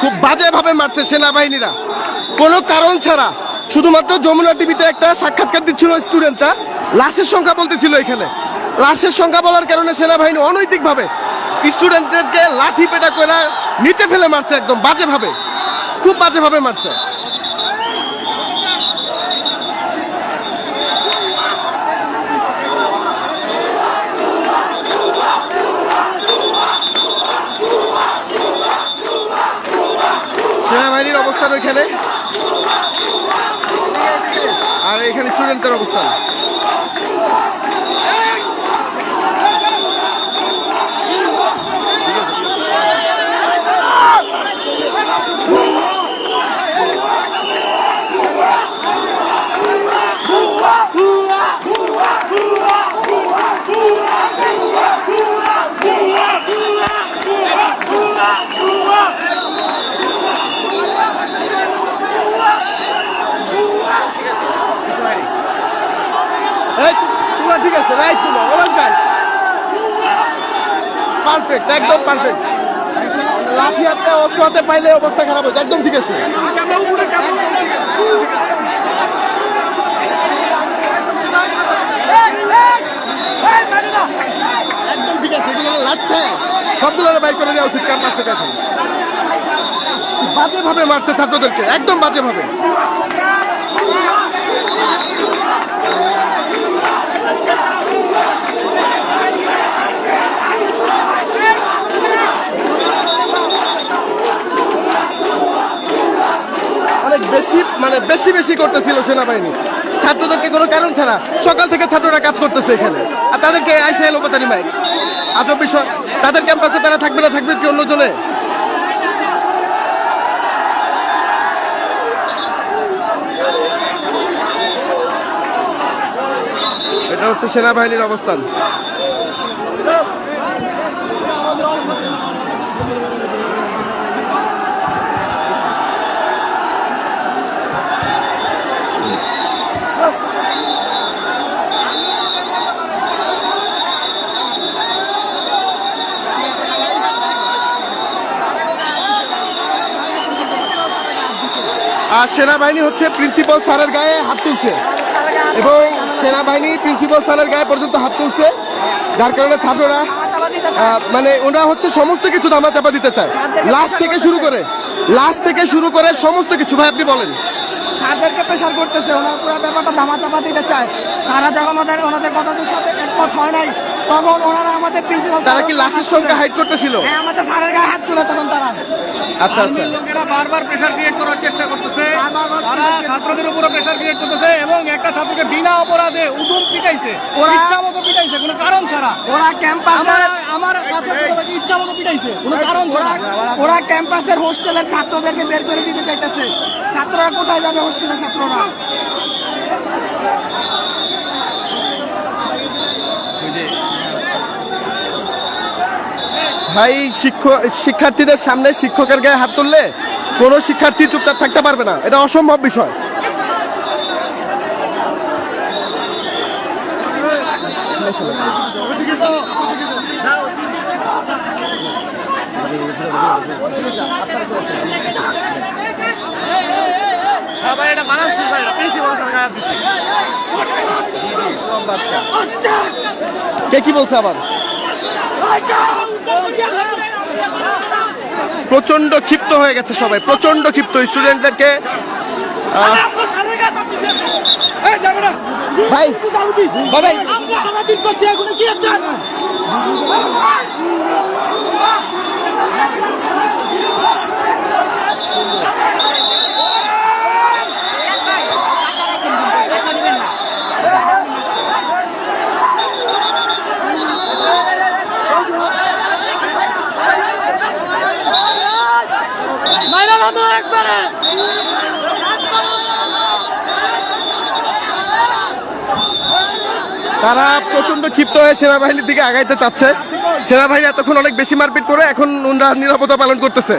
খুব বাজেভাবে মারছে সেনাবাহিনীরা কোনো কারণ ছাড়া। শুধুমাত্র যমুনা টিভিতে একটা সাক্ষাৎকার দিচ্ছিল স্টুডেন্টরা, লাশের সংখ্যা বলতেছিল এখানে। লাশের সংখ্যা বলার কারণে সেনাবাহিনী অনৈতিকভাবে স্টুডেন্টদেরকে লাঠি পেটা করে নিচে ফেলে মারছে, একদম বাজেভাবে, খুব বাজেভাবে মারছে। সেনাবাহিনীর অবস্থান ওইখানে, আর এখানে স্টুডেন্টদের অবস্থান। ঠিক আছে, রাইট, পারফেক্ট, একদম পারফেক্ট। লাঠি হাতে অস্ত্র হাতে পাইলে অবস্থা খারাপ হয়েছে, একদম ঠিক আছে। একদম ঠিক আছে, এগুলো লাঠি সবগুলো বাইর করে দেওয়া উচিত ক্যাম্পাস থেকে। এখন বাজেভাবে মারছে ছাত্রদেরকে, একদম বাজেভাবে। অনেক বেশি, মানে বেশি বেশি করতেছিল সেনাবাহিনী ছাত্রদেরকে কোনো কারণ ছাড়া। সকাল থেকে ছাত্ররা কাজ করতেছে এখানে, আর তাদেরকে আইসা এলোপাতারি মাইক। আজব বিষয়, তাদের ক্যাম্পাসে তারা থাকবে না, থাকবে কি অন্য জনে? এটা হচ্ছে সেনাবাহিনীর অবস্থান। আর সেনাবাহিনী হচ্ছে প্রিন্সিপাল স্যারের গায়ে হাত তুলছে, এবং সেনাবাহিনী প্রিন্সিপাল স্যারের গায়ে পর্যন্ত হাত তুলছে, যার কারণে ছাত্ররা মানে ওরা হচ্ছে সমস্ত কিছু ধামাচাপা দিতে চায়। লাশ থেকে শুরু করে সমস্ত কিছু। ভাই আপনি বলেন। স্যারদেরকে প্রেশার করতেছে, ওনার পুরো ব্যাপারটা ধামাচাপা দিতে চায়। তারা যখন ওনাদের কথাদের সাথে একমত হয় নাই, তখন ওনারা আমাদের প্রিন্সিপাল, তারা কি লাশের সংখ্যা হাইড করতেছিল? হ্যাঁ, আমাদের স্যারের গায়ে হাত তুলে তখন তারা। আচ্ছা আচ্ছা, লোকেরা বারবার প্রেসার ক্রিয়েট করার চেষ্টা করতেছে, তারা ছাত্রদের উপরে প্রেসার ক্রিয়েট করতেছে, এবং একটা ছাত্রকে বিনা অপরাধে উদুম পিটাইছে, ওরা ইচ্ছা মতো পিটাইছে কোনো কারণ ছাড়া। ওরা ক্যাম্পাসে আমার কাছে ইচ্ছা মতো পিটাইছে কোনো কারণ ছাড়া। ওরা ক্যাম্পাসের হোস্টেলের ছাত্রদেরকে বের করে দিতে চাইতেছে। ছাত্ররা কোথায় যাবে? হোস্টেলের ছাত্ররা। ভাই শিক্ষার্থীদের সামনে শিক্ষকের গায়ে হাত তুললে কোনো শিক্ষার্থী চুপচাপ থাকতে পারবে না, এটা অসম্ভব বিষয়। কে কি বলছে আবার? প্রচন্ড ক্ষিপ্ত হয়ে গেছে সবাই, প্রচন্ড ক্ষিপ্ত স্টুডেন্টদেরকে। ভাই বাবাই তারা প্রচন্ড ক্ষিপ্ত হয়ে সেনাবাহিনীর দিকে আগাইতে চাচ্ছে। সেনাবাহিনী এতক্ষণ অনেক বেশি মারপিট করে এখন ওনারা নিরাপত্তা পালন করতেছে।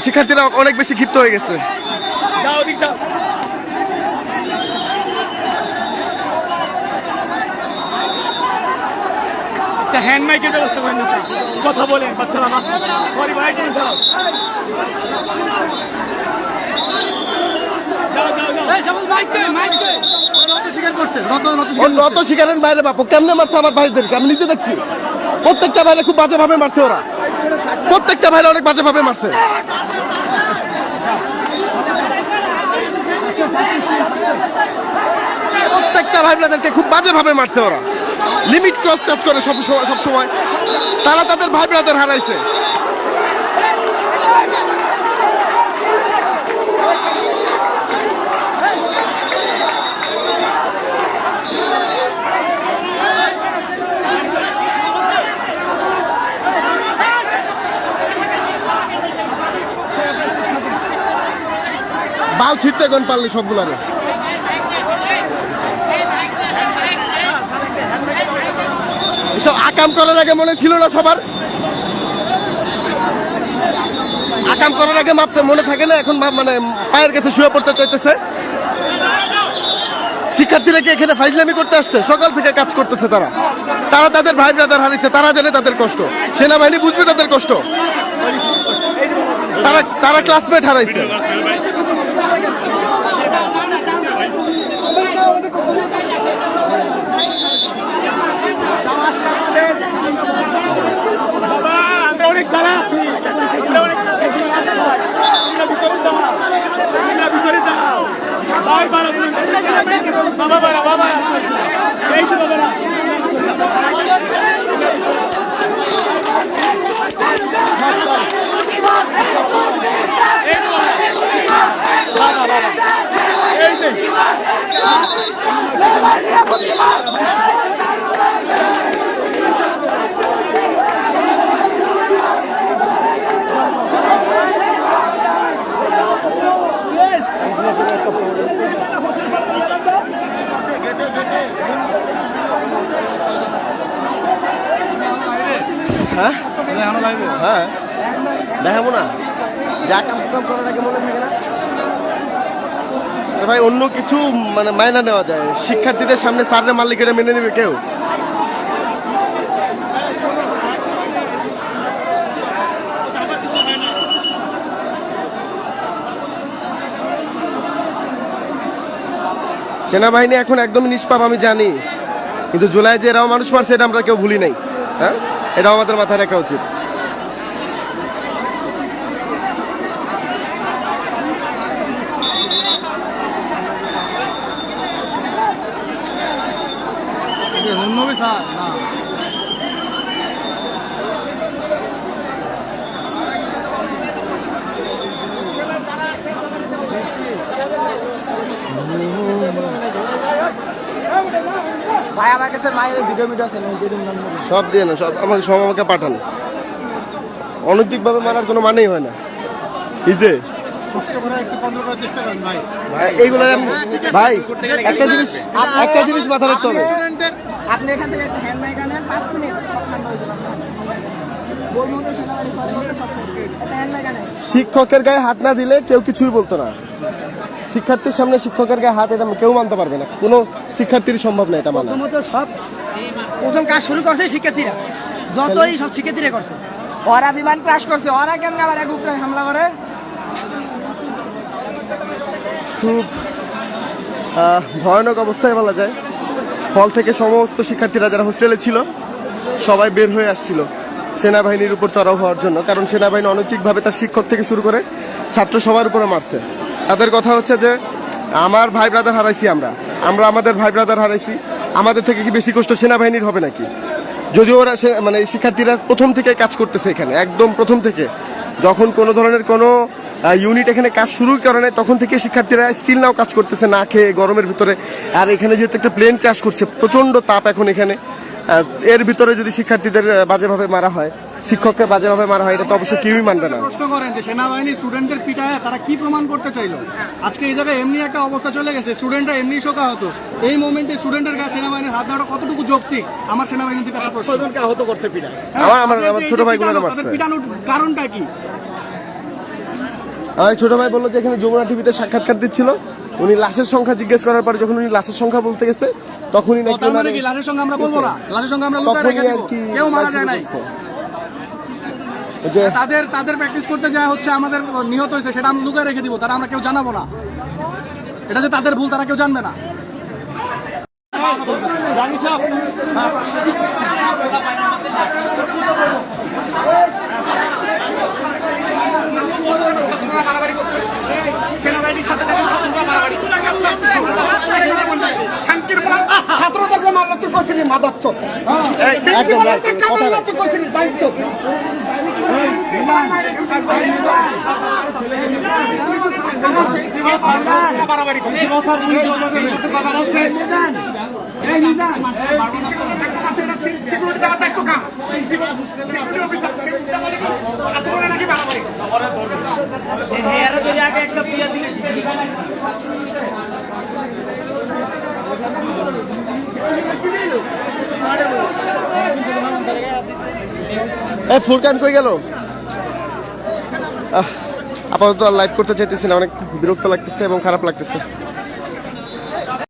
শিক্ষার্থীরা অনেক বেশি ক্ষিপ্ত হয়ে গেছে। একটা হ্যান্ড মাইকের ব্যবস্থা করেন না স্যার। কথা বলেন বাচ্চারা না সরি ভাই টেনে যাও ও নত শিকারের বাইরে বাপু কেমনে মারছে আমার ভাইদেরকে আমি নিজে দেখছি। প্রত্যেকটা ভাইরে খুব বাজে ভাবে মারছে ওরা, প্রত্যেকটা ভাইরা অনেক বাজে ভাবে মারছে। প্রত্যেকটা ভাই ব্রাদারকে খুব বাজে ভাবে মারছে ওরা, লিমিট ক্রস কাজ করে সব সময়। তারা তাদের ভাই ব্রাদার হারাইছে। বাল ছিটতে কোন পারলি সবগুলারে। এসব আকাম করার আগে মনে ছিল না সবার, আকাম করার আগে মাপতে মনে থাকে না, এখন মানে পায়ের কাছে শুয়ে পড়তে চাইতেছে। শিক্ষার্থীরা কি এখানে ফাইজলামি করতে আসছে? সকাল থেকে কাজ করতেছে তারা, তারা তাদের ভাই ব্রাদার হারিয়েছে, তারা জানে তাদের কষ্ট, সেনাবাহিনী বুঝবে তাদের কষ্ট। তারা ক্লাসমেট হারাইছে। আমরা অনেক জানা আছি আমরা অনেক ভিতরে যাও ভাই বাবা বাবা এই তো বাবা হ্যাঁ হ্যাঁ দেখাবো না, যা কাম করার আগে মনে থাকে না ভাই। অন্য কিছু মানে মাইনা নেওয়া যায়, শিক্ষার্থীদের সামনে স্যারের মালিকেরা মেনে নেবে কেউ? সেনাবাহিনী এখন একদমই নিষ্পাপ আমি জানি, কিন্তু জুলাই যে এরাও মানুষ মারছে এটা আমরা কেউ ভুলি নাই। হ্যাঁ, এটাও আমাদের মাথায় রাখা উচিত। ভাই আমার কাছে মায়ের ভিডিও আছে, সব দিয়ে না, সব আমাকে পাঠান। অনৈতিক ভাবে মারার কোনো মানেই হয় না। কি যে এইগুলো ভাই, একটা জিনিস মাথা রাখতে হবে। আপনি এখান থেকে একটা হ্যান্ড মাইক আনেন, 5 মিনিট সব ঠান্ডা হয়ে যাবে। বলমুতে সেনাবাহিনী একটা হ্যান্ড মাইক আনেন। শিক্ষকের গায়ে হাত না দিলে কেউ কিছুই বলতো না। শিক্ষার্থীর সামনে শিক্ষকের গায়ে হাত এটা কেউ মানতে পারবে না, কোনো শিক্ষার্থীর সম্ভব না এটা মানা। প্রথম কাজ শুরু করছে শিক্ষার্থীরা, যতই সব শিক্ষার্থীরা করছে। ওরা বিমান ক্রাশ করছে, ওরা কেমন আবার এক উপরে হামলা করে। খুব ভয়ানক অবস্থায় বলা যায়। হল থেকে সমস্ত শিক্ষার্থীরা যারা হোস্টেলে ছিল সবাই বের হয়ে আসছিল সেনাবাহিনীর উপর চড়াও হওয়ার জন্য, কারণ সেনাবাহিনী অনৈতিকভাবে তার শিক্ষক থেকে শুরু করে ছাত্র সবার উপরে মারছে। তাদের কথা হচ্ছে যে আমার ভাই ব্রাদার হারাইছি, আমরা আমাদের ভাই ব্রাদার হারাইছি, আমাদের থেকে কি বেশি কষ্ট সেনাবাহিনীর হবে নাকি? যদিও ওরা মানে শিক্ষার্থীরা প্রথম থেকে কাজ করতেছে এখানে, একদম প্রথম থেকে, যখন কোনো ধরনের কোনো ইউনিট এখানে কাজ শুরু করে নাই তখন থেকে শিক্ষার্থীরা স্টিল নাও কাজ করতেছে না খেয়ে গরমের ভিতরে। আর এখানে যেহেতু একটা প্লেন ক্র্যাশ করছে, প্রচন্ড তাপ এখন এখানে, এর ভিতরে যদি শিক্ষার্থীদের বাজেভাবে মারা হয়, শিক্ষককে বাজেভাবে মারা হয়, এটা তো অবশ্যই কেউই মানবে না। প্রশ্ন করেন যে সেনাবাহিনী স্টুডেন্টদের পিটায় তারা কি প্রমাণ করতে চাইলো? আজকে এই জায়গায় এমনি একটা অবস্থা চলে গেছে, স্টুডেন্টরা এমনি শোকা হতো। এই মোমেন্টে স্টুডেন্টের কাছে সেনাবাহিনীর হাত দেওয়াটা কতটুকু যৌক্তিক? আমার সেনাবাহিনী থেকে একটা প্রশ্ন। আহত করছে পিটায়, আমার ছোট ভাইগুলো মারছে। পিটানোর কারণটা কি? আমার ছোট ভাই বললো যে এখানে যমুনা টিভিতে সাক্ষাৎকার দিচ্ছিল, উনি লাশের সংখ্যা জিজ্ঞেস করার পরে যখন উনি লাশের সংখ্যা বলতে গেছে তখনই নাকি তার মানে ওনারে- কি লাশের সঙ্গে আমরা বলবো না, লাশের সঙ্গে আমরা লুকায় তখনই রেখে আর দিব, কি কেউ মারা লাশ যায় নাই। করছে। ওই যে তাদের প্র্যাকটিস করতে যায় হচ্ছে আমাদের নিহত হয়েছে সেটা আমরা লুকায় রেখে দিব, তারা আমরা কেউ জানাবো না। এটা যে তাদের ভুল তারা কেউ জানবে না। ছাত্রদেরকে মারলো তুই করছিলি মাদার চোখ তুই করছিলি বাইক চোখ ফুরকান কই গেল? আপাতত আর লাইভ করতে চাইতেছি না, অনেক বিরক্ত লাগতেছে এবং খারাপ লাগতেছে।